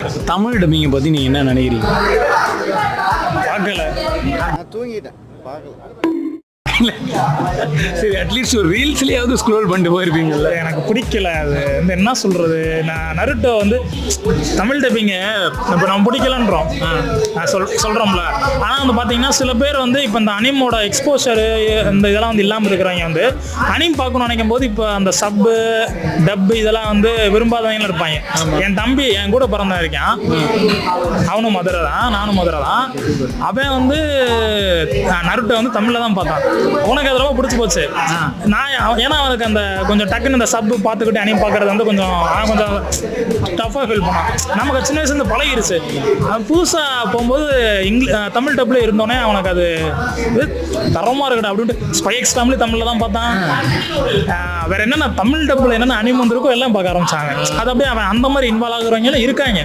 தமிழ் டப்பிங்கை பற்றி நீங்கள் என்ன நினைக்கிறீங்க? பார்க்கல. நான் தூங்கிட்டேன், பார்க்கல. சரி, அட்லீஸ்ட் ஒரு ரீல்ஸ்லேயாவது ஸ்க்ரோல் பண்ணிட்டு போயிருப்பீங்கல்ல. எனக்கு பிடிக்கல. அது வந்து என்ன சொல்கிறது, நான் நருட்டோ வந்து தமிழ் டப்பிங்க இப்போ நம்ம பிடிக்கலன்றோம், சொல்கிறோம்ல. ஆனால் வந்து பார்த்தீங்கன்னா சில பேர் வந்து இப்போ இந்த அனிமோட எக்ஸ்போஷரு இந்த இதெல்லாம் வந்து இல்லாமல் இருக்கிறவங்க வந்து அனிம் பார்க்கணும்னு நினைக்கும் போது இப்போ அந்த சப்பு டப்பு இதெல்லாம் வந்து விரும்பாதவங்களும் இருப்பாங்க. என் தம்பி என் கூட பிறந்தவன் இருக்கான், அவனும் மதுரை தான், நானும் மதுரை தான். அவன் வந்து நருட்டோ வந்து தமிழில் தான் பார்த்தான். உனக்கு அது ரொம்ப பிடிச்சி போச்சு. நான் ஏன்னா அவனுக்கு அந்த கொஞ்சம் டக்குன்னு இந்த சப்பு பார்த்துக்கிட்டு அனிம் பார்க்கறது வந்து கொஞ்சம் டஃப்பாக ஃபீல் பண்ணான். நமக்கு சின்ன வயசுலேருந்து பழகிருச்சு. அவன் புதுசாக போகும்போது தமிழ் டப்பில் இருந்தோடனே அவனுக்கு அது தரமாக இருக்கட்டும் அப்படின்ட்டு ஸ்பை எக்ஸ் ஃபேமிலி தமிழில் தான் பார்த்தான். வேற என்னென்ன தமிழ் டப்பில் என்னென்ன அனிம் வந்திருக்கோ எல்லாம் பார்க்க ஆரம்பிச்சாங்க. அது அப்படியே அவன் அந்த மாதிரி இன்வால்வ் ஆகுறவங்களும் இருக்காங்க.